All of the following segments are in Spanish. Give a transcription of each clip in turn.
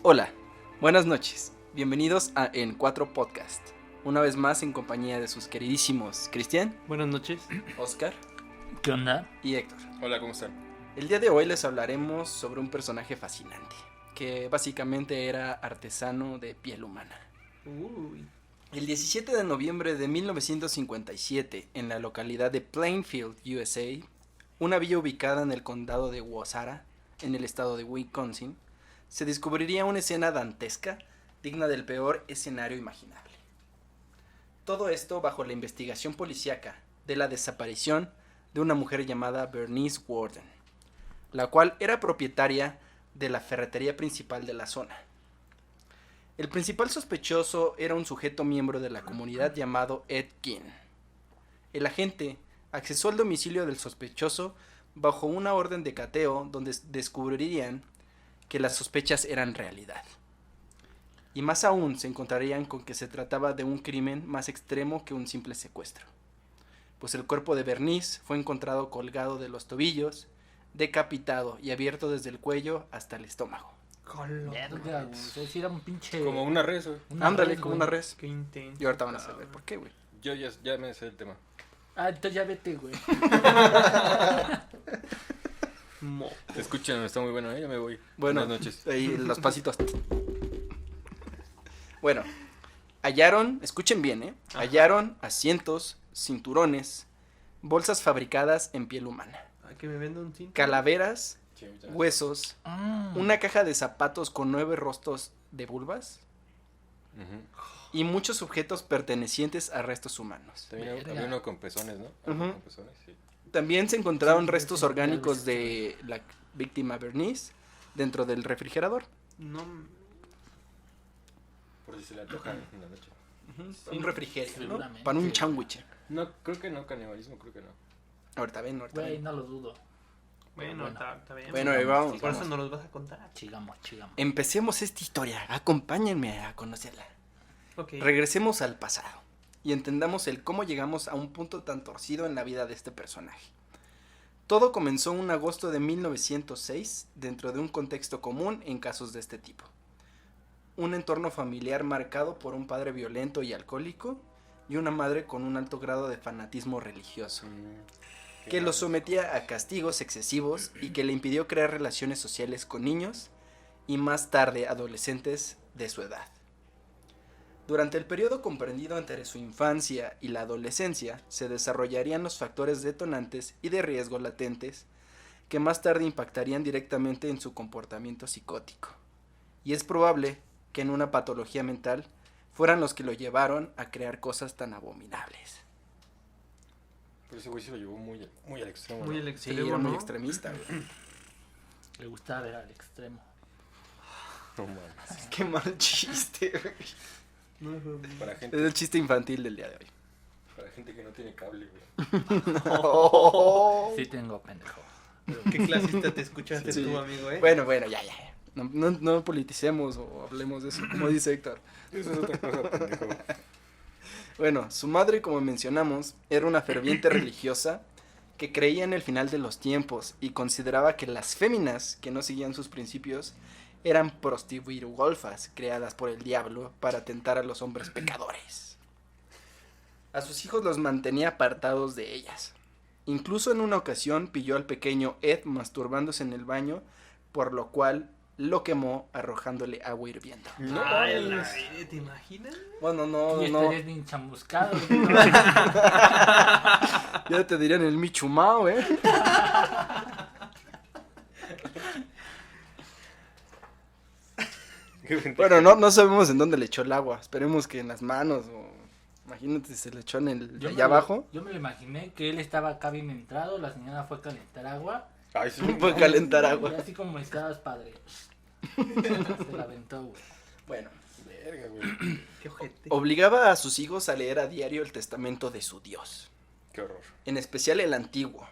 Hola, buenas noches, bienvenidos a En Cuatro Podcast, una vez más en compañía de sus queridísimos Cristian, Buenas noches. Oscar ¿Qué onda? y Héctor. Hola, ¿cómo están? El día de hoy les hablaremos sobre un personaje fascinante, que básicamente era artesano de piel humana. El 17 de noviembre de 1957, en la localidad de Plainfield, USA, una villa ubicada en el condado de Wausau, en el estado de Wisconsin, se descubriría una escena dantesca digna del peor escenario imaginable. Todo esto bajo la investigación policíaca de la desaparición de una mujer llamada Bernice Worden, la cual era propietaria de la ferretería principal de la zona. El principal sospechoso era un sujeto miembro de la comunidad llamado Ed Gein. El agente accesó al domicilio del sospechoso bajo una orden de cateo donde descubrirían que las sospechas eran realidad. Y más aún se encontrarían con que se trataba de un crimen más extremo que un simple secuestro, pues el cuerpo de Bernice fue encontrado colgado de los tobillos, decapitado y abierto desde el cuello hasta el estómago. Verga, güey. Es decir, era un pinche. Como una res, güey. Ándale, res, como güey. una res. Qué intenso. Y ahorita van a saber por qué, güey. Yo ya me sé el tema. Ah, entonces ya vete, güey. Escuchen, está muy bueno, ya me voy. Bueno, Buenas noches. ahí los pasitos. Bueno, hallaron, escuchen bien, hallaron asientos, cinturones, bolsas fabricadas en piel humana, Que me venda un cinto. calaveras, Sí, ahorita. huesos, una caja de zapatos con 9 rostros de vulvas Ujú. y muchos objetos pertenecientes a restos humanos. También Verga. había uno con pezones, ¿no? Ujú. Con pezones, sí. También se encontraron Sí, restos sí, orgánicos sí. de la víctima Bernice dentro del refrigerador. No. Por si se le antoja en la noche. Un refrigerio, ¿no? seguramente. Para un sándwich. No, creo que no, canibalismo, creo que no. Ahorita ven. Güey, no lo dudo. Bueno, Bueno. está bien. Bueno, ahí vamos. Por eso no los vas a contar. Chigamos. Empecemos esta historia, acompáñenme a conocerla. Ok. Regresemos al pasado y entendamos el cómo llegamos a un punto tan torcido en la vida de este personaje. Todo comenzó en agosto de 1906 dentro de un contexto común en casos de este tipo. Un entorno familiar marcado por un padre violento y alcohólico y una madre con un alto grado de fanatismo religioso, que lo sometía a castigos excesivos y que le impidió crear relaciones sociales con niños y más tarde adolescentes de su edad. Durante el periodo comprendido entre su infancia y la adolescencia se desarrollarían los factores detonantes y de riesgo latentes que más tarde impactarían directamente en su comportamiento psicótico. Y es probable que en una patología mental fueran los que lo llevaron a crear cosas tan abominables. Pero ese güey se lo llevó muy al extremo. Muy ¿no? al Sí, extremo, era muy ¿no? extremista, güey. Le gustaba ver al extremo. No mames. Qué mal chiste, güey. No, no, Para Es gente, el chiste infantil del día de hoy. para gente que no tiene cable, güey. Sí tengo, pendejo. ¿Qué clasista te escuchaste Sí. tú, amigo, Bueno, ya. No politicemos o hablemos de eso, como dice Héctor. Eso es otra cosa, pendejo. Bueno, su madre, como mencionamos, era una ferviente religiosa que creía en el final de los tiempos y consideraba que las féminas que no seguían sus principios eran prostituirgolfas creadas por el diablo para tentar a los hombres pecadores. A sus hijos los mantenía apartados de ellas. Incluso en una ocasión pilló al pequeño Ed masturbándose en el baño, por lo cual lo quemó arrojándole agua hirviendo. No Ay, mames. ¿te imaginas? Bueno, Y no. estarías bien chamuscado. Ya te dirían el michumao, Bueno, no sabemos en dónde le echó el agua. Esperemos que en las manos o... Imagínate si se le echó en el de allá abajo. Yo me lo imaginé que él estaba acá bien entrado, la señora fue a calentar agua. Ay, sí. Fue calentar agua. Y así como estabas, padre. Se la aventó, güey. Bueno, Verga, güey. Qué ojete. obligaba a sus hijos a leer a diario el testamento de su Dios, Qué horror. en especial el antiguo,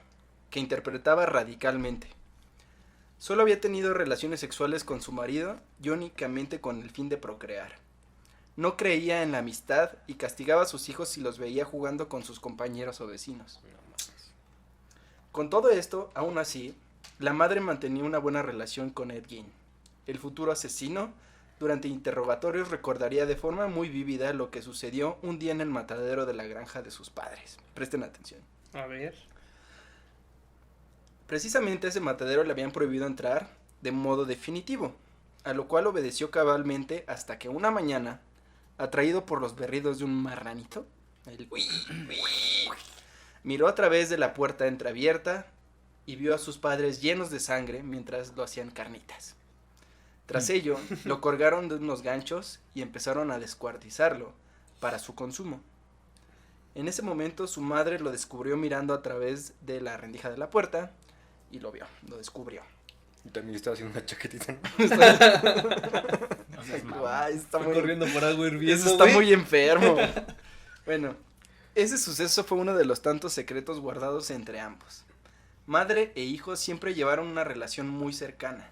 que interpretaba radicalmente. Solo había tenido relaciones sexuales con su marido y únicamente con el fin de procrear. No creía en la amistad y castigaba a sus hijos si los veía jugando con sus compañeros o vecinos. No mames. Con todo esto, aún así, la madre mantenía una buena relación con Ed Gein, el futuro asesino Durante interrogatorios recordaría de forma muy vívida lo que sucedió un día en el matadero de la granja de sus padres. Presten atención. A ver. Precisamente a ese matadero le habían prohibido entrar de modo definitivo, a lo cual obedeció cabalmente hasta que una mañana, atraído por los berridos de un marranito, miró a través de la puerta entreabierta y vio a sus padres llenos de sangre mientras lo hacían carnitas. Tras ello, lo colgaron de unos ganchos y empezaron a descuartizarlo para su consumo. En ese momento su madre lo descubrió mirando a través de la rendija de la puerta y lo vio, lo descubrió. Y también estaba haciendo una chaquetita. No seas mamón. Ay, está Estoy muy, corriendo por agua hirviendo, eso está güey. muy enfermo. Bueno, ese suceso fue uno de los tantos secretos guardados entre ambos. Madre e hijo siempre llevaron una relación muy cercana,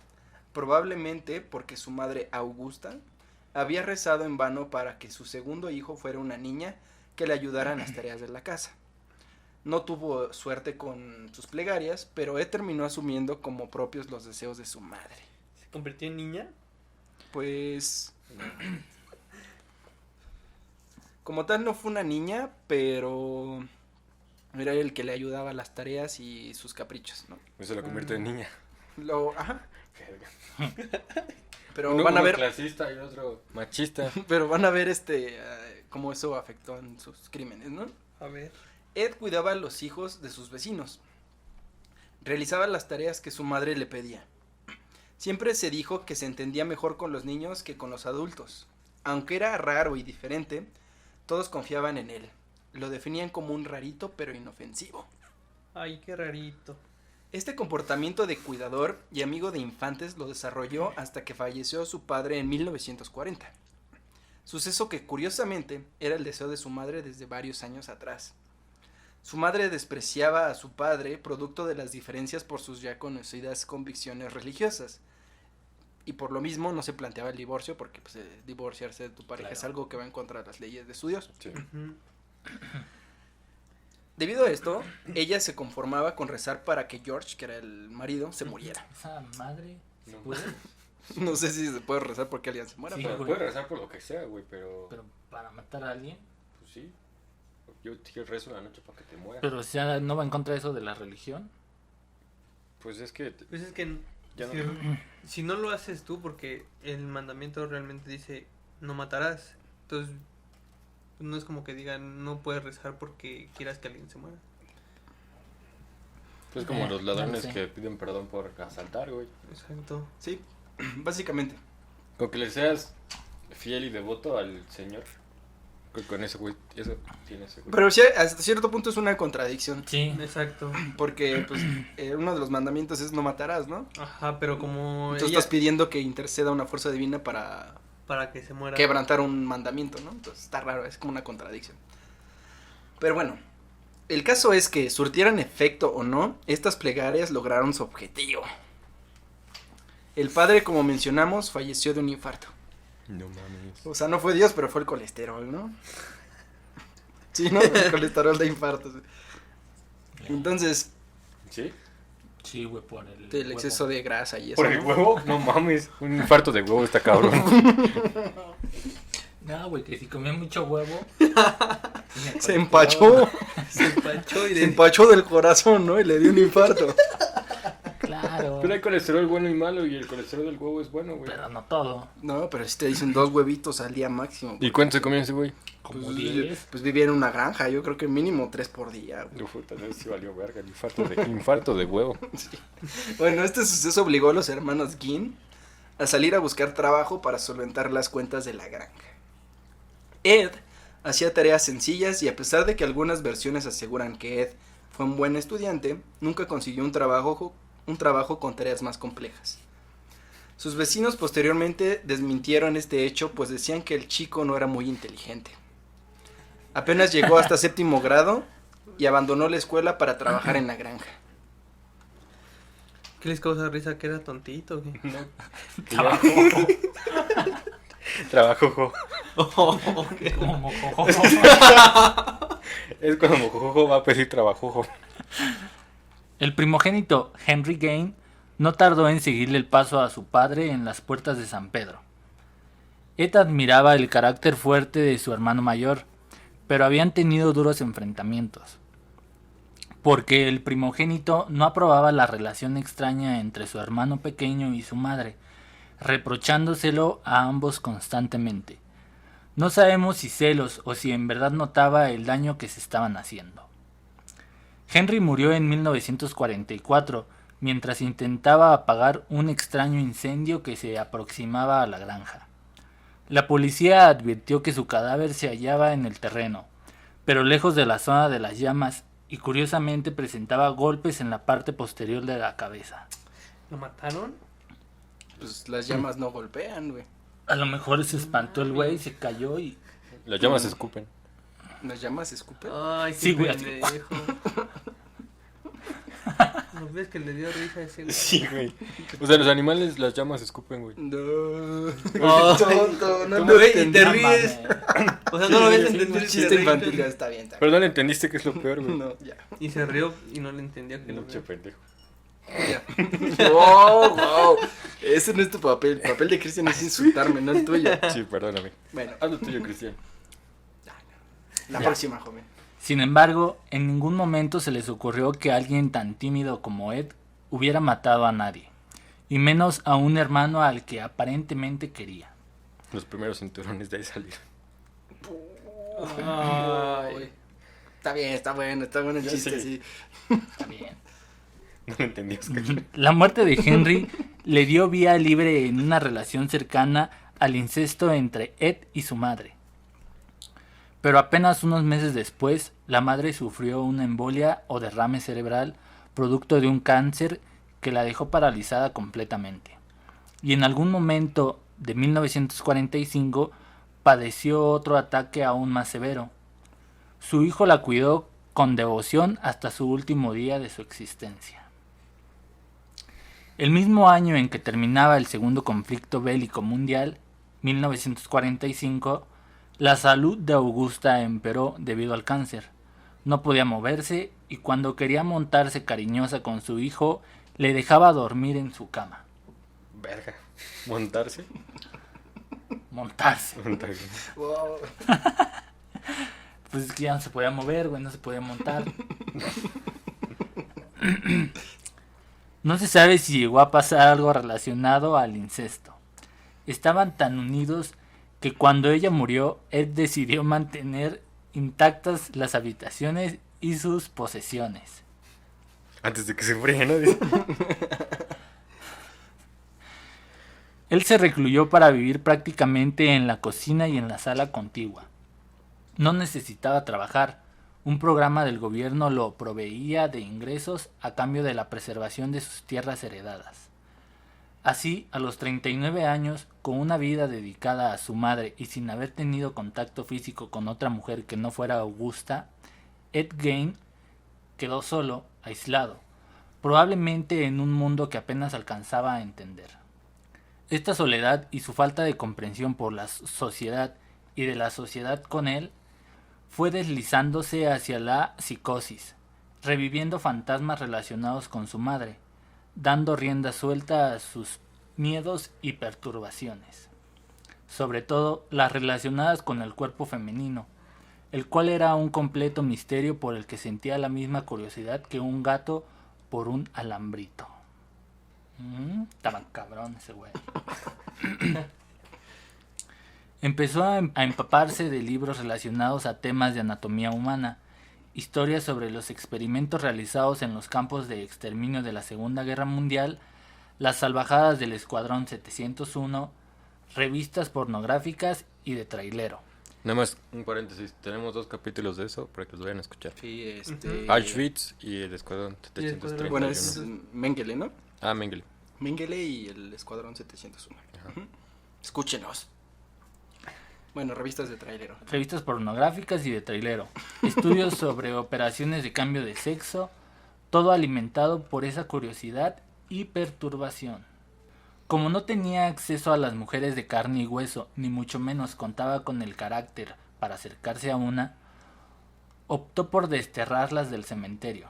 probablemente porque su madre Augusta había rezado en vano para que su segundo hijo fuera una niña que le ayudara en las tareas de la casa. No tuvo suerte con sus plegarias, pero Ed terminó asumiendo como propios los deseos de su madre. ¿Se convirtió en niña? Pues como tal no fue una niña, pero era el que le ayudaba a las tareas y sus caprichos, ¿no? Eso lo convierte en niña. Ajá. Pero Uno van a ver, clasista y el otro machista. pero van a ver cómo eso afectó en sus crímenes, ¿no? A ver. Ed cuidaba a los hijos de sus vecinos. Realizaba las tareas que su madre le pedía. Siempre se dijo que se entendía mejor con los niños que con los adultos. Aunque era raro y diferente, todos confiaban en él. Lo definían como un rarito pero inofensivo. Ay, qué rarito. Este comportamiento de cuidador y amigo de infantes lo desarrolló hasta que falleció su padre en 1940. Suceso que curiosamente era el deseo de su madre desde varios años atrás. Su madre despreciaba a su padre producto de las diferencias por sus ya conocidas convicciones religiosas. Y por lo mismo no se planteaba el divorcio porque pues, divorciarse de tu pareja Claro. es algo que va en contra de las leyes de su Dios. Sí. Ujú. Debido a esto, ella se conformaba con rezar para que George, que era el marido, se muriera. Esa madre, ¿se No. puede? No sé si se puede rezar porque alguien se muera, Sí, pero... Pero puedes rezar por lo que sea, güey, pero... Pero para matar a alguien. Pues sí. Yo te rezo la noche para que te mueras. Pero si ya no va en contra de eso de la religión. Pues es que... Pues es que Ya si, no. si no lo haces tú, porque el mandamiento realmente dice no matarás. Entonces, no es como que digan no puedes rezar porque quieras que alguien se muera. Pues como los ladrones no sé. que piden perdón por asaltar, güey. Exacto. Sí, básicamente. Con que le seas fiel y devoto al Señor. Con eso, güey. Eso tiene ese, güey. Pero sí, hasta cierto punto es una contradicción. Sí. Exacto. Porque, pues, uno de los mandamientos es no matarás, ¿no? Ajá, pero como Tú ella, estás pidiendo que interceda una fuerza divina para para que se muera. quebrantar un mandamiento, ¿no? Entonces está raro, es como una contradicción. Pero bueno, el caso es que, surtieran efecto o no, estas plegarias lograron su objetivo. El padre, como mencionamos, falleció de un infarto. No mames. O sea, no fue Dios, pero fue el colesterol, ¿no? Sí, ¿no? El colesterol de infartos. Entonces, ¿Sí? Sí, güey, por el. el huevo. exceso de grasa y eso, ¿Por el ¿no? huevo? No mames. Un infarto de huevo está cabrón. No, güey, que si comía mucho huevo. Se empachó, Se empachó y se empachó del corazón, ¿no? Y le dio un infarto. Claro. Pero hay colesterol bueno y malo y el colesterol del huevo es bueno, güey. Pero no todo. No, pero si te dicen 2 huevitos al día máximo. ¿Y cuánto se comía ese güey? Como Pues, 10. pues vivía en una granja, yo creo que mínimo 3 por día. Güey. Uf, tal vez sí valió verga el infarto de huevo. Bueno, este suceso obligó a los hermanos Ginn a salir a buscar trabajo para solventar las cuentas de la granja. Ed hacía tareas sencillas y a pesar de que algunas versiones aseguran que Ed fue un buen estudiante, nunca consiguió un trabajo con tareas más complejas. Sus vecinos posteriormente desmintieron este hecho, pues decían que el chico no era muy inteligente. Apenas llegó hasta séptimo grado y abandonó la escuela para trabajar en la granja. ¿Qué les causa risa? ¿Que era tontito? ¿O qué? Trabajo. Trabajo, jo. Como mojojojo. Es cuando Mojojojo va a pedir trabajo, jo. El primogénito Henry Gain no tardó en seguirle el paso a su padre en las puertas de San Pedro. Ed admiraba el carácter fuerte de su hermano mayor, pero habían tenido duros enfrentamientos, porque el primogénito no aprobaba la relación extraña entre su hermano pequeño y su madre, reprochándoselo a ambos constantemente. No sabemos si celos o si en verdad notaba el daño que se estaban haciendo. Henry murió en 1944 mientras intentaba apagar un extraño incendio que se aproximaba a la granja. La policía advirtió que su cadáver se hallaba en el terreno, pero lejos de la zona de las llamas, y curiosamente presentaba golpes en la parte posterior de la cabeza. ¿Lo mataron? Pues las llamas no golpean, güey. A lo mejor se espantó el güey, se cayó y... Las llamas se escupen. ¿Las llamas escupen? Ay, Sí, güey. pendejo. ¿No ves que le dio risa a ese güey? Sí, güey. O sea, los animales, las llamas escupen, güey. No. Ay, Tonto, no ¿cómo, lo güey? Y entendí. te ríes. O sea, no lo ves entender y Chiste te infantil, ríes. está bien, está Pero bien. no le entendiste que es lo peor, güey. No, ya. Y se rió y no le entendía que lo Mucho veo. pendejo. Ya. Wow, wow. Ese no es tu papel. El papel de Cristian es insultarme, no el tuyo. Sí, perdóname. Bueno, Haz lo tuyo, Cristian. la próxima, joven. Sin embargo, en ningún momento se les ocurrió que alguien tan tímido como Ed hubiera matado a nadie, y menos a un hermano al que aparentemente quería. Los primeros cinturones de ahí salieron. Ay. Está bien, está bueno el Ya chiste, sé. sí. Está bien. No lo entendí, Oscar. La muerte de Henry le dio vía libre en una relación cercana al incesto entre Ed y su madre. Pero apenas unos meses después, la madre sufrió una embolia o derrame cerebral producto de un cáncer que la dejó paralizada completamente. Y en algún momento de 1945 padeció otro ataque aún más severo. Su hijo la cuidó con devoción hasta su último día de su existencia. El mismo año en que terminaba el segundo conflicto bélico mundial, 1945, la salud de Augusta empeoró debido al cáncer. No podía moverse y cuando quería montarse cariñosa con su hijo, le dejaba dormir en su cama. Verga. ¿Montarse? Montarse. Montarse. Wow. Pues es que ya no se podía mover, güey, no se podía montar. No se sabe si llegó a pasar algo relacionado al incesto. Estaban tan unidos que cuando ella murió, Ed decidió mantener intactas las habitaciones y sus posesiones. Antes de que se fríe, ¿no? Dice. Él se recluyó para vivir prácticamente en la cocina y en la sala contigua. No necesitaba trabajar. Un programa del gobierno lo proveía de ingresos a cambio de la preservación de sus tierras heredadas. Así, a los 39 años, con una vida dedicada a su madre y sin haber tenido contacto físico con otra mujer que no fuera Augusta, Ed Gein quedó solo, aislado, probablemente en un mundo que apenas alcanzaba a entender. Esta soledad y su falta de comprensión por la sociedad y de la sociedad con él fue deslizándose hacia la psicosis, reviviendo fantasmas relacionados con su madre, dando rienda suelta a sus miedos y perturbaciones, sobre todo las relacionadas con el cuerpo femenino, el cual era un completo misterio por el que sentía la misma curiosidad que un gato por un alambrito. Estaba cabrón ese güey. Empezó a empaparse de libros relacionados a temas de anatomía humana, historias sobre los experimentos realizados en los campos de exterminio de la Segunda Guerra Mundial, las salvajadas del Escuadrón 701, revistas pornográficas y de trailero. Nada más un paréntesis. Tenemos 2 capítulos de eso para que los vayan a escuchar. Sí, Auschwitz y el Escuadrón 731. Bueno, es Mengele, ¿no? Ah, Mengele. Mengele y el Escuadrón 701. Ajá. Ujú. Escúchenos. Bueno, revistas de trailero. Revistas pornográficas y de trailero. Estudios sobre operaciones de cambio de sexo, todo alimentado por esa curiosidad y perturbación. Como no tenía acceso a las mujeres de carne y hueso, ni mucho menos contaba con el carácter para acercarse a una, optó por desterrarlas del cementerio.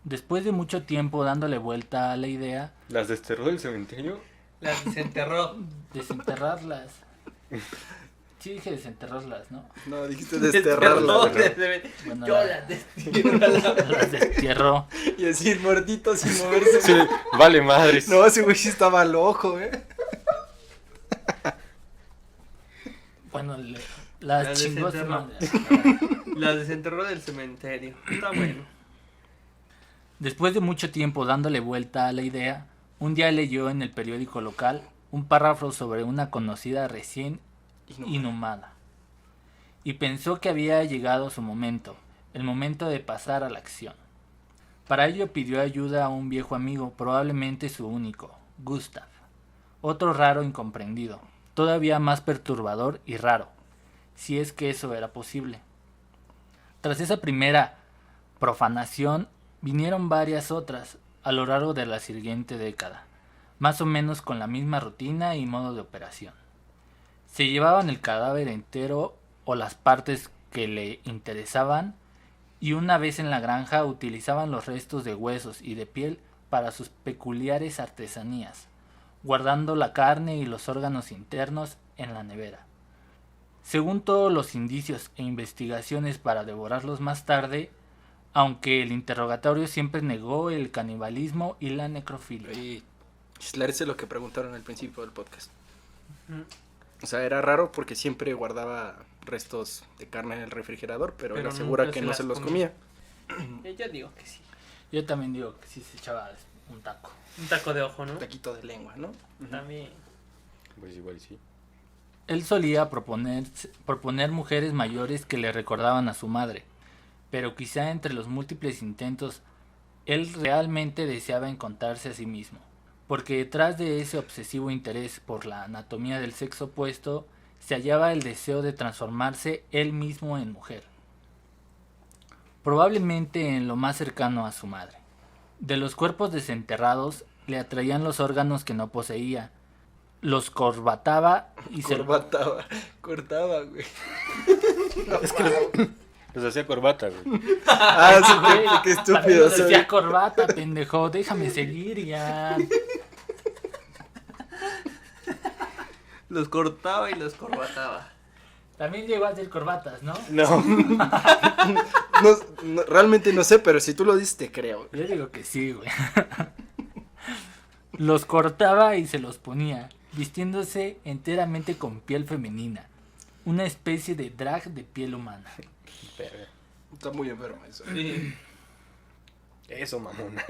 Después de mucho tiempo dándole vuelta a la idea, ¿Las desterró del cementerio? La desenterró. desenterrarlas. Sí dije desenterrarlas, ¿no? No, dijiste desterrarlas. No, Bueno, yo las destierro. las destierro. Y decir muertito sin moverse. Sí, vale madres. No, ese güey sí estaba loco, Bueno, las Las chingó a su desenterró. madre. Las desenterró del cementerio. Está bueno. Después de mucho tiempo dándole vuelta a la idea, un día leyó en el periódico local un párrafo sobre una conocida recién inhumada. Y pensó que había llegado su momento, el momento de pasar a la acción. Para ello pidió ayuda a un viejo amigo, probablemente su único, Gustav, otro raro incomprendido, todavía más perturbador y raro, si es que eso era posible. Tras esa primera profanación, vinieron varias otras a lo largo de la siguiente década, más o menos con la misma rutina y modo de operación. Se llevaban el cadáver entero o las partes que le interesaban y una vez en la granja utilizaban los restos de huesos y de piel para sus peculiares artesanías, guardando la carne y los órganos internos en la nevera. Según todos los indicios e investigaciones para devorarlos más tarde, aunque el interrogatorio siempre negó el canibalismo y la necrofilia. Y esclarece lo que preguntaron al principio del podcast. O sea, era raro porque siempre guardaba restos de carne en el refrigerador, pero él asegura nunca que se no las se los comía. comía. Yo digo que sí. Yo también digo que sí se echaba un taco. Un taco de ojo, ¿no? Un taquito de lengua, ¿no? También. Pues igual sí. Él solía proponer mujeres mayores que le recordaban a su madre, pero quizá entre los múltiples intentos, él realmente deseaba encontrarse a sí mismo, porque detrás de ese obsesivo interés por la anatomía del sexo opuesto se hallaba el deseo de transformarse él mismo en mujer, probablemente en lo más cercano a su madre. De los cuerpos desenterrados le atraían los órganos que no poseía, los corbataba y Cortaba, güey. Es que los hacía corbata, güey. Ah, sí, qué También estúpido nos soy. decía corbata, pendejo, déjame seguir ya. Los cortaba y los corbataba. También llegó a hacer corbatas, ¿no? No. No, realmente no sé, pero si tú lo dices te creo. Yo digo que sí, güey. Los cortaba y se los ponía, vistiéndose enteramente con piel femenina. Una especie de drag de piel humana. Verga. Está muy enfermo eso. Sí. Eso, mamona.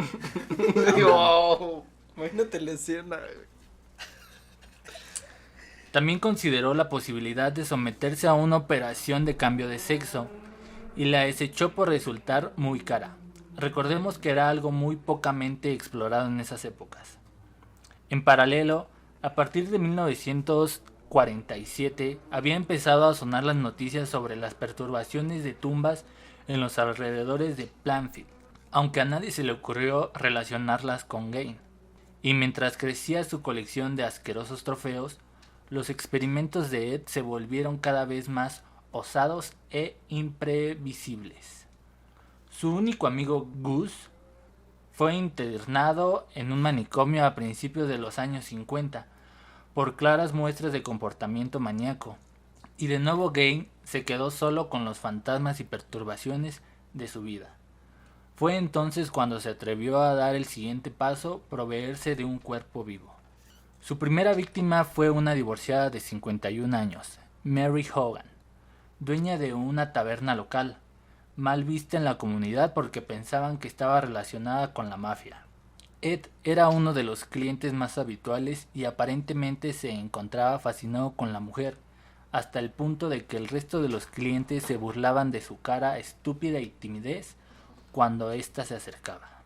Wow, imagínate la escena, güey. También consideró la posibilidad de someterse a una operación de cambio de sexo y la desechó por resultar muy cara. Recordemos que era algo muy pocamente explorado en esas épocas. En paralelo, a partir de 1947 había empezado a sonar las noticias sobre las perturbaciones de tumbas en los alrededores de Plainfield, aunque a nadie se le ocurrió relacionarlas con Gain. Y mientras crecía su colección de asquerosos trofeos, los experimentos de Ed se volvieron cada vez más osados e imprevisibles. Su único amigo Gus fue internado en un manicomio a principios de los años 50 por claras muestras de comportamiento maníaco, y de nuevo Gain se quedó solo con los fantasmas y perturbaciones de su vida. Fue entonces cuando se atrevió a dar el siguiente paso, proveerse de un cuerpo vivo. Su primera víctima fue una divorciada de 51 años, Mary Hogan, dueña de una taberna local, mal vista en la comunidad porque pensaban que estaba relacionada con la mafia. Ed era uno de los clientes más habituales y aparentemente se encontraba fascinado con la mujer, hasta el punto de que el resto de los clientes se burlaban de su cara estúpida y timidez cuando ésta se acercaba.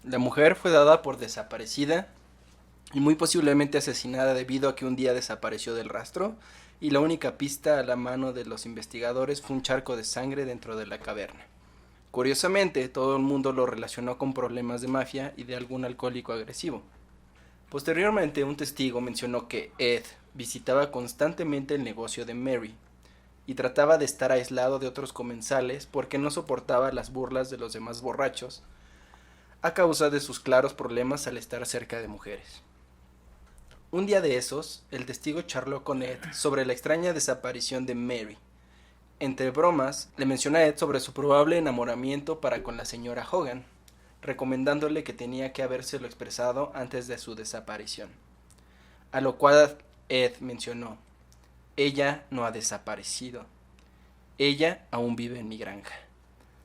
La mujer fue dada por desaparecida y muy posiblemente asesinada debido a que un día desapareció del rastro y la única pista a la mano de los investigadores fue un charco de sangre dentro de la caverna. Curiosamente, todo el mundo lo relacionó con problemas de mafia y de algún alcohólico agresivo. Posteriormente, un testigo mencionó que Ed visitaba constantemente el negocio de Mary y trataba de estar aislado de otros comensales porque no soportaba las burlas de los demás borrachos a causa de sus claros problemas al estar cerca de mujeres. Un día de esos, el testigo charló con Ed sobre la extraña desaparición de Mary. Entre bromas, le menciona a Ed sobre su probable enamoramiento para con la señora Hogan, recomendándole que tenía que habérselo expresado antes de su desaparición. A lo cual Ed mencionó: ella no ha desaparecido. Ella aún vive en mi granja,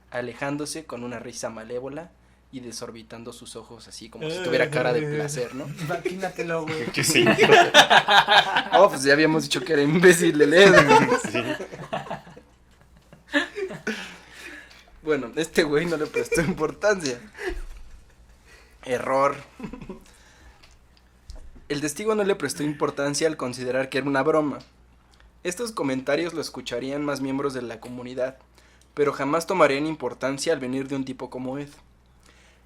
alejándose con una risa malévola y desorbitando sus ojos así como si tuviera cara de placer, ¿no? Imagínatelo, güey. Que sí. Oh, pues ya habíamos dicho que era imbécil el Ed. Sí. Bueno, este güey no le prestó importancia. Error. El testigo no le prestó importancia al considerar que era una broma. Estos comentarios lo escucharían más miembros de la comunidad, pero jamás tomarían importancia al venir de un tipo como Ed.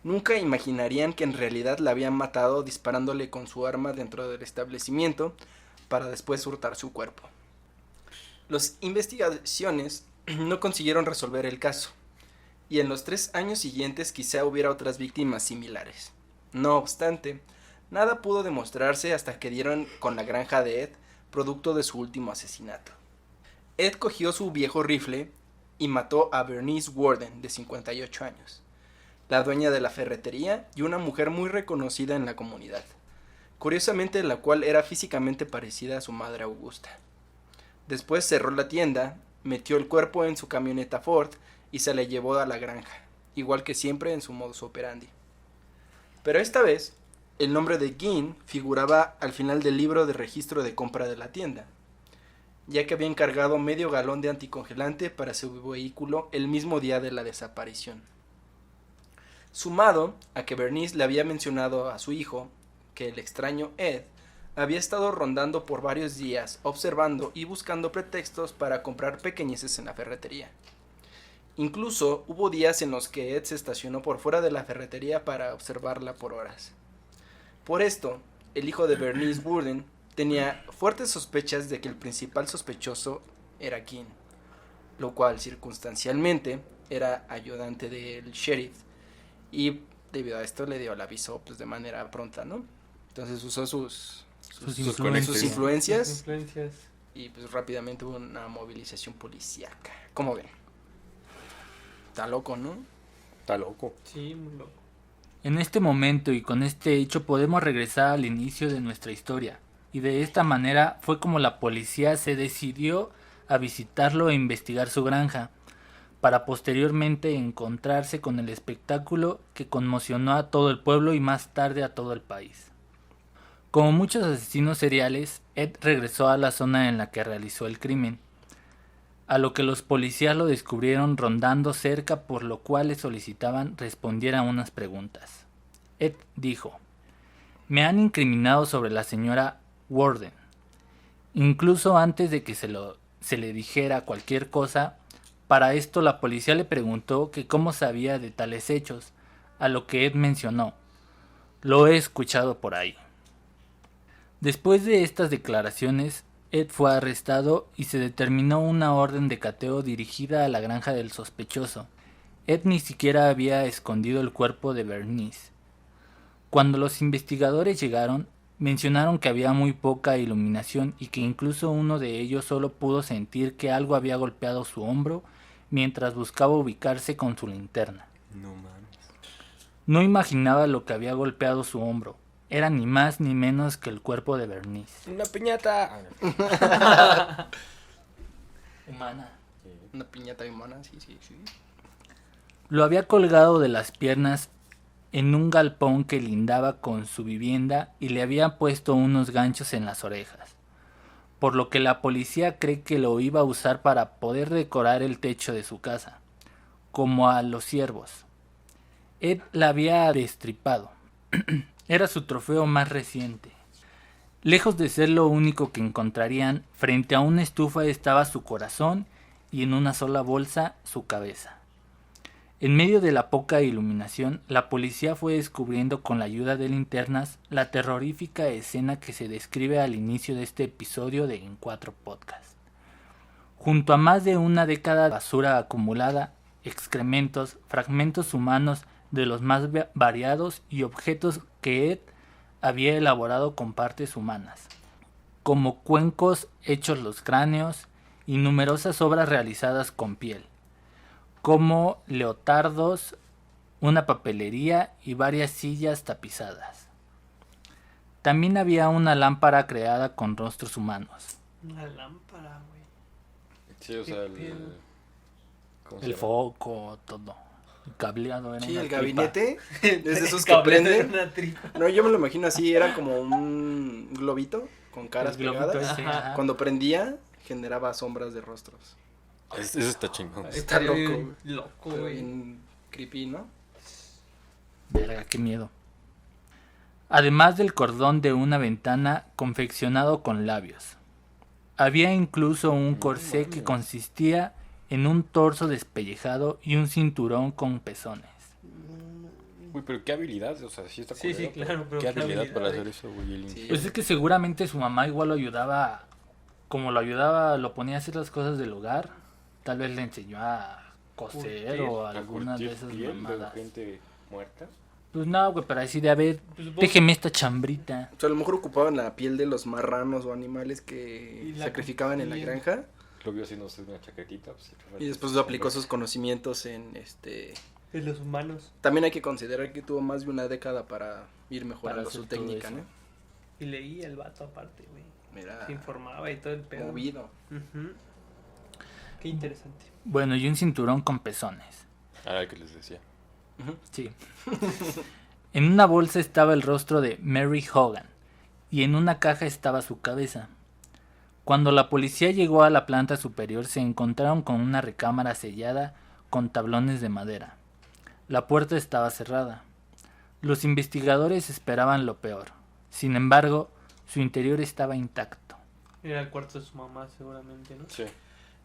Nunca imaginarían que en realidad la habían matado disparándole con su arma dentro del establecimiento para después hurtar su cuerpo. Las investigaciones no consiguieron resolver el caso, y en los 3 años siguientes quizá hubiera otras víctimas similares. No obstante, nada pudo demostrarse hasta que dieron con la granja de Ed, producto de su último asesinato. Ed cogió su viejo rifle y mató a Bernice Worden, de 58 años, la dueña de la ferretería y una mujer muy reconocida en la comunidad, curiosamente la cual era físicamente parecida a su madre Augusta. Después cerró la tienda, metió el cuerpo en su camioneta Ford y se la llevó a la granja, igual que siempre en su modus operandi. Pero esta vez, el nombre de Gein figuraba al final del libro de registro de compra de la tienda, ya que había encargado medio galón de anticongelante para su vehículo el mismo día de la desaparición. Sumado a que Bernice le había mencionado a su hijo que el extraño Ed había estado rondando por varios días, observando y buscando pretextos para comprar pequeñeces en la ferretería. Incluso hubo días en los que Ed se estacionó por fuera de la ferretería para observarla por horas. Por esto, el hijo de Bernice Worden tenía fuertes sospechas de que el principal sospechoso era Gein, lo cual circunstancialmente era ayudante del sheriff, y debido a esto le dio el aviso pues, de manera pronta, ¿no? Entonces usó sus influencias y pues rápidamente hubo una movilización policíaca. ¿Cómo ven? Está loco, ¿no? Está loco. Sí, muy loco. En este momento y con este hecho podemos regresar al inicio de nuestra historia, y de esta manera fue como la policía se decidió a visitarlo e investigar su granja, para posteriormente encontrarse con el espectáculo que conmocionó a todo el pueblo y más tarde a todo el país. Como muchos asesinos seriales, Ed regresó a la zona en la que realizó el crimen, a lo que los policías lo descubrieron rondando cerca, por lo cual le solicitaban respondiera a unas preguntas. Ed dijo: "Me han incriminado sobre la señora Worden. Incluso antes de que se le dijera cualquier cosa, para esto la policía le preguntó que cómo sabía de tales hechos, a lo que Ed mencionó: lo he escuchado por ahí". Después de estas declaraciones, Ed fue arrestado y se determinó una orden de cateo dirigida a la granja del sospechoso. Ed ni siquiera había escondido el cuerpo de Bernice. Cuando los investigadores llegaron, mencionaron que había muy poca iluminación y que incluso uno de ellos solo pudo sentir que algo había golpeado su hombro mientras buscaba ubicarse con su linterna. No mames. No imaginaba lo que había golpeado su hombro. Era ni más ni menos que el cuerpo de Bernice. Una piñata. Humana. Una piñata humana, sí. Lo había colgado de las piernas en un galpón que lindaba con su vivienda y le había puesto unos ganchos en las orejas, por lo que la policía cree que lo iba a usar para poder decorar el techo de su casa, como a los ciervos. Ed la había destripado. Era su trofeo más reciente. Lejos de ser lo único que encontrarían, frente a una estufa estaba su corazón y en una sola bolsa su cabeza. En medio de la poca iluminación, la policía fue descubriendo con la ayuda de linternas la terrorífica escena que se describe al inicio de este episodio de En 4 Podcast. Junto a más de una década de basura acumulada, excrementos, fragmentos humanos de los más variados y objetos que Ed había elaborado con partes humanas, como cuencos hechos los cráneos y numerosas obras realizadas con piel, como leotardos, una papelería y varias sillas tapizadas. También había una lámpara creada con rostros humanos. Una lámpara, güey. Sí, o sea, ¿Qué pedo? ¿cómo se El llama? foco, todo. El cableado era Sí, una el tripa. gabinete, es de esos que Cableado en prenden. una tripa. No, yo me lo imagino así, era como un globito con caras El globito pegadas. ese, Ajá. ajá. Cuando prendía, generaba sombras de rostros. Eso está chingón. Está Estaría loco, bien loco, Pero güey. bien creepy, ¿no? Verga, qué miedo. Además del cordón de una ventana confeccionado con labios. Había incluso un corsé que consistía en un torso despellejado y un cinturón con pezones. Uy, pero qué habilidad, o sea, sí está Sí, sí, culero, pero claro, pero qué qué habilidad habilidad, para eh. hacer eso, güey. Sí. Pues es que seguramente su mamá igual lo ayudaba, como lo ayudaba, lo ponía a hacer las cosas del hogar. Tal vez le enseñó a coser Curtir, o ¿A alguna de curtir esas piel de mamadas. gente muerta? Pues no, güey, para decir, a ver, Pues supongo- déjeme esta chambrita. O sea, a lo mejor ocupaban la piel de los marranos o animales que Y la sacrificaban en la cogían. granja. Lo vio haciéndose una chaquetita. Pues, Y después aplicó sus conocimientos en De los humanos. También hay que considerar que tuvo más de una década para ir mejorando Para su hacer todo técnica, eso. ¿no? Y leía el vato aparte, güey. Era Se informaba y todo el pedo. movido. Ujú. Qué interesante. Bueno, y un cinturón con pezones. Ah, que les decía. Ujú. Sí. En una bolsa estaba el rostro de Mary Hogan y en una caja estaba su cabeza. Cuando la policía llegó a la planta superior se encontraron con una recámara sellada con tablones de madera. La puerta estaba cerrada. Los investigadores esperaban lo peor. Sin embargo, su interior estaba intacto. Era el cuarto de su mamá, seguramente, ¿no? Sí.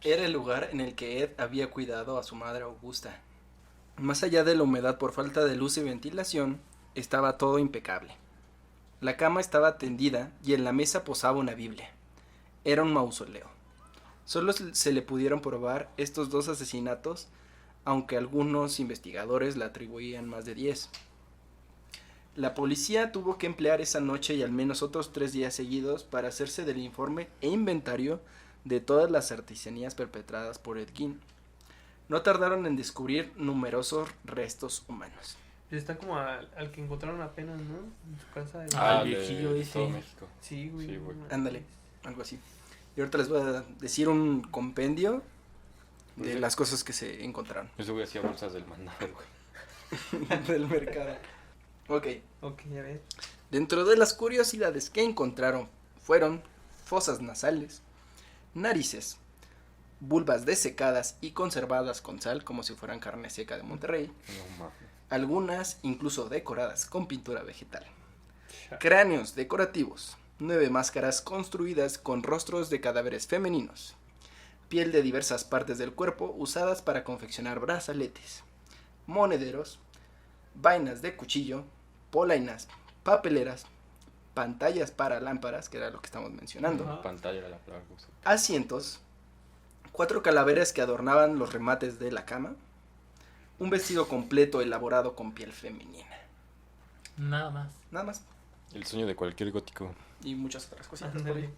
Era el lugar en el que Ed había cuidado a su madre Augusta. Más allá de la humedad por falta de luz y ventilación, estaba todo impecable. La cama estaba tendida y en la mesa posaba una Biblia. Era un mausoleo. Solo se le pudieron probar estos dos asesinatos, aunque algunos investigadores le atribuían más de 10. La policía tuvo que emplear esa noche y al menos otros 3 días seguidos para hacerse del informe e inventario de todas las artesanías perpetradas por Ed Gein. No tardaron en descubrir numerosos restos humanos. Está como al que encontraron apenas, ¿no? En su casa. Ah, el de viejillo ese. todo México. Sí, güey. Sí, güey. no mames. Ándale, algo así. Y ahorita les voy a decir un compendio de Sí. las cosas que se encontraron Eso güey hacía bolsas del mandado, güey. del mercado. Ok, Ok, ya ves. dentro de las curiosidades que encontraron fueron fosas nasales, narices, vulvas desecadas y conservadas con sal como si fueran carne seca de Monterrey, No mames. algunas incluso decoradas con pintura vegetal, cráneos decorativos, 9 máscaras construidas con rostros de cadáveres femeninos, piel de diversas partes del cuerpo usadas para confeccionar brazaletes, monederos, vainas de cuchillo, polainas, papeleras, pantallas para lámparas, que era lo que estamos mencionando, Ajá. Pantalla era la palabra que usé. asientos, 4 calaveras que adornaban los remates de la cama, un vestido completo elaborado con piel femenina. Nada más. Nada más. El sueño de cualquier gótico. Y muchas otras cositas. por Ándale. ahí.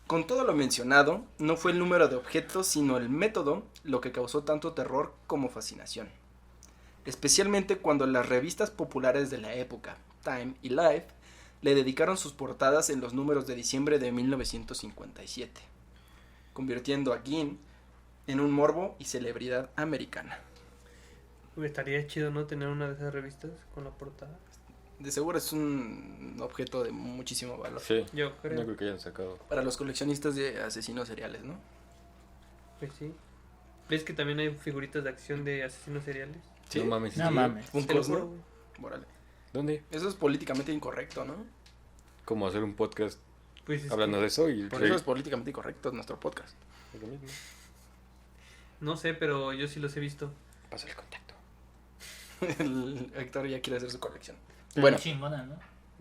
Con todo lo mencionado, no fue el número de objetos, sino el método lo que causó tanto terror como fascinación. Especialmente cuando las revistas populares de la época, Time y Life, le dedicaron sus portadas en los números de diciembre de 1957, convirtiendo a Gein en un morbo y celebridad americana. Güey, estaría chido, ¿no? Tener una de esas revistas con la portada. De seguro es un objeto de muchísimo valor. Sí. Yo creo. No creo que hayan sacado. Para los coleccionistas de asesinos seriales, ¿no? Pues sí. ¿Ves que también hay figuritas de acción de asesinos seriales? Sí. No mames. No ¿sí? mames. Un Te lo cos, juro, ¿no? güey. Órale. ¿Dónde? Eso es políticamente incorrecto, ¿no? Como hacer un podcast Pues es hablando que- de eso y Por eso es políticamente incorrecto nuestro podcast. es lo mismo. No sé, pero yo sí los he visto. Pasa el contacto. El Héctor ya quiere hacer su colección. Pero Bueno, chingona, ¿no?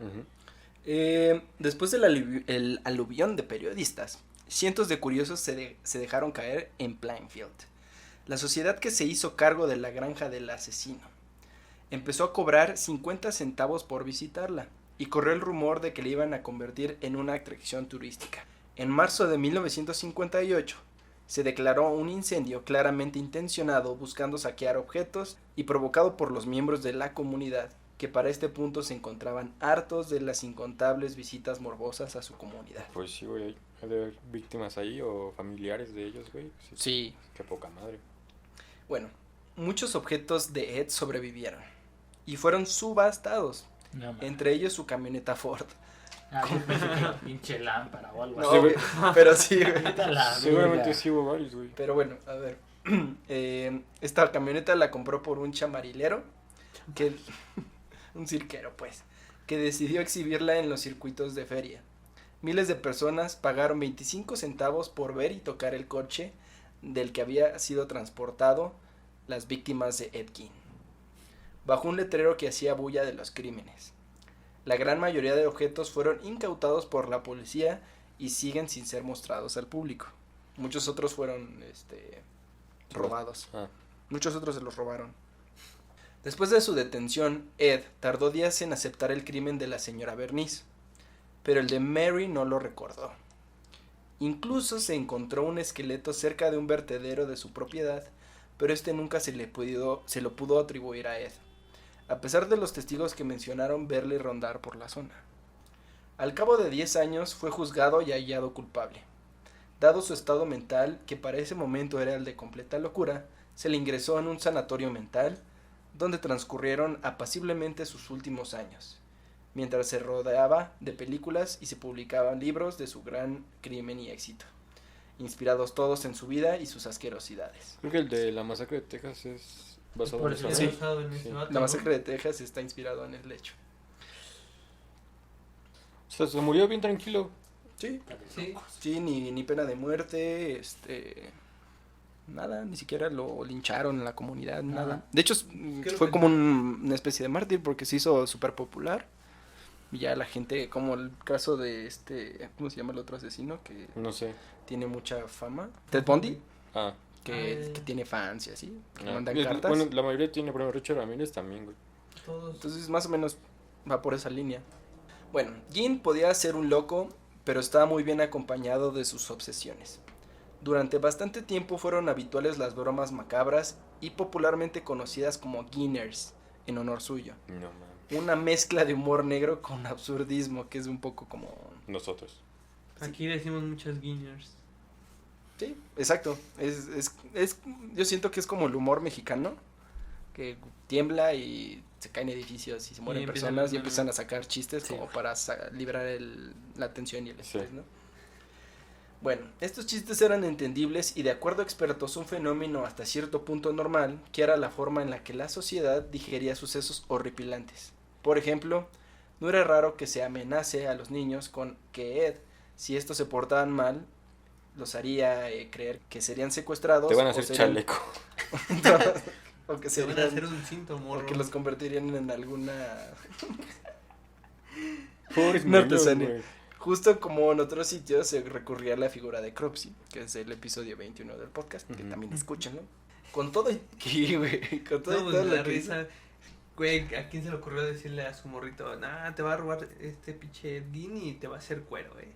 Ujú. después del el aluvión de periodistas, cientos de curiosos se dejaron caer en Plainfield. La sociedad que se hizo cargo de la granja del asesino empezó a cobrar 50 centavos por visitarla, y corrió el rumor de que le iban a convertir en una atracción turística. En marzo de 1958 se declaró un incendio claramente intencionado buscando saquear objetos y provocado por los miembros de la comunidad, que para este punto se encontraban hartos de las incontables visitas morbosas a su comunidad. Pues sí, güey, hay de haber víctimas ahí o familiares de ellos, güey. Sí. Qué poca madre. Bueno, muchos objetos de Ed sobrevivieron y fueron subastados, No, man. entre ellos su camioneta Ford. Yo pensé que la pinche lámpara o algo No, así. güey, pero sí, güey. Vete a la Seguramente verga. sí hubo varios, güey. Pero bueno, a ver. Esta camioneta la compró por un chamarilero, que un cirquero, pues, que decidió exhibirla en los circuitos de feria. Miles de personas pagaron 25 centavos por ver y tocar el coche del que había sido transportado las víctimas de Ed Gein, bajo un letrero que hacía bulla de los crímenes. La gran mayoría de objetos fueron incautados por la policía y siguen sin ser mostrados al público. Muchos otros fueron robados. Muchos otros se los robaron. Después de su detención, Ed tardó días en aceptar el crimen de la señora Bernice, pero el de Mary no lo recordó. Incluso se encontró un esqueleto cerca de un vertedero de su propiedad, pero nunca se lo pudo atribuir a Ed, a pesar de los testigos que mencionaron verle rondar por la zona. Al cabo de 10 años fue juzgado y hallado culpable. Dado su estado mental, que para ese momento era el de completa locura, se le ingresó en un sanatorio mental, donde transcurrieron apaciblemente sus últimos años, mientras se rodeaba de películas y se publicaban libros de su gran crimen y éxito, inspirados todos en su vida y sus asquerosidades. Creo que el de la masacre de Texas es basado Por en eso eso. Sí. Basado en ese Sí. vato, La ¿no? masacre de Texas está inspirado en el hecho. O sea, se murió bien tranquilo. Sí, Sí. sí, ni pena de muerte, nada, ni siquiera lo lincharon en la comunidad, nada. De hecho, Creo fue que como no. una especie de mártir porque se hizo súper popular. Y ya la gente, como el caso de ¿cómo se llama el otro asesino? Que No sé. tiene mucha fama. Ted Bundy, Ah. que tiene fans y así, que le Ah. mandan Y- cartas. Bueno, la mayoría tiene, por ejemplo, Richard Ramírez también, güey. Todos. Entonces, más o menos va por esa línea. Bueno, Gein podía ser un loco, pero estaba muy bien acompañado de sus obsesiones. Durante bastante tiempo fueron habituales las bromas macabras y popularmente conocidas como Geiners, en honor suyo. No mames. Una mezcla de humor negro con absurdismo, que es un poco como... Nosotros. Aquí decimos muchas guiñers. Sí, exacto. Yo siento que es como el humor mexicano, que tiembla y se caen edificios y se mueren empiezan personas los y empiezan a memes. sacar chistes Sí. como para librar la tensión y el estrés, Sí. ¿no? Bueno, estos chistes eran entendibles y de acuerdo a expertos un fenómeno hasta cierto punto normal, que era la forma en la que la sociedad digería sucesos horripilantes. Por ejemplo, no era raro que se amenace a los niños con que Ed, si estos se portaban mal, los haría creer que serían secuestrados. Te van a o hacer serían- chaleco. o que Se van a serían- hacer un cinto, morro. o que los convertirían en alguna... Pobres Una niños, artesanía. güey. Justo como en otros sitios se recurría a la figura de Cropsy, que es el episodio 21 del podcast, que Ujú. también escúchenlo. Con todo y... ¿Qué, güey? Con todo, No, y pues todo me da lo que hizo. risa. Güey, ¿a quién se le ocurrió decirle a su morrito? Nah, te va a robar este pinche Dini y te va a hacer cuero, güey.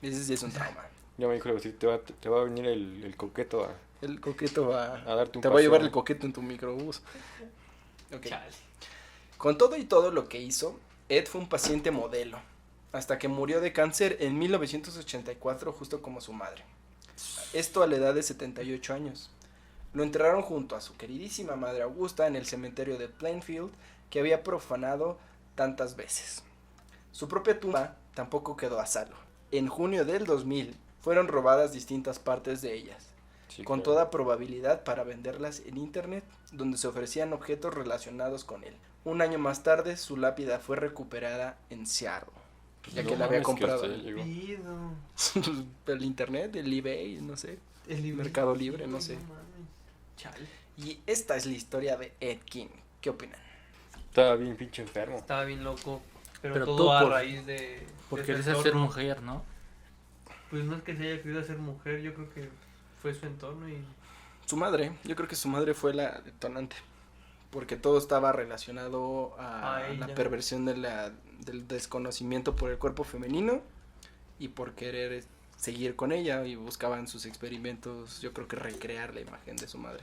Ese sí es un trauma. Ya me dijo algo así, te va a venir el coqueto a El coqueto va... darte un Te va a llevar paseo. el coqueto en tu microbús. Ok. Chale. Con todo y todo lo que hizo, Ed fue un paciente modelo, hasta que murió de cáncer en 1984, justo como su madre. Esto a la edad de 78 años. Lo enterraron junto a su queridísima madre Augusta en el cementerio de Plainfield, que había profanado tantas veces. Su propia tumba tampoco quedó a salvo. En junio del 2000 fueron robadas distintas partes de ellas, Sí, con claro. toda probabilidad para venderlas en internet, donde se ofrecían objetos relacionados con él. Un año más tarde, su lápida fue recuperada en Seattle, ya No que la había mames, que comprado hasta en llegó. Pido. el internet, el eBay, no sé. El libre. Mercado Libre, no Sí, sé. mames. Chale. Y esta es la historia de Ed Gein. ¿Qué opinan? Estaba bien pinche enfermo. Estaba bien loco. Pero Pero todo tú a por- raíz de. Por de su quererse hacer entorno. mujer, ¿no? Pues no es que se haya querido hacer mujer, yo creo que fue su entorno y. Su madre, yo creo que su madre fue la detonante. porque todo estaba relacionado a A ella. la perversión del desconocimiento por el cuerpo femenino y por querer seguir con ella, y buscaban sus experimentos, yo creo que recrear la imagen de su madre.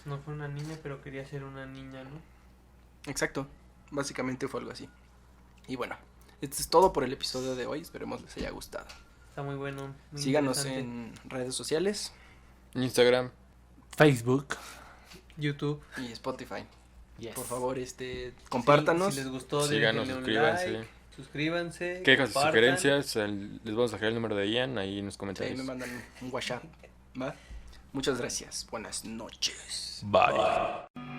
No fue una niña, pero quería ser una niña, ¿no? Exacto, básicamente fue algo así. Y bueno, esto es todo por el episodio de hoy, esperemos les haya gustado. Está muy bueno. Muy Síganos interesante. en redes sociales Instagram. Facebook. YouTube. y Spotify. Yes. Por favor, compártanos. Si les gustó, Síganos, denle un suscríbanse. like, suscríbanse. Quejas y compartan. sugerencias, les vamos a dejar el número de Ian ahí en los Ahí comentarios. me mandan un WhatsApp, ¿va? Muchas gracias, buenas noches. Bye.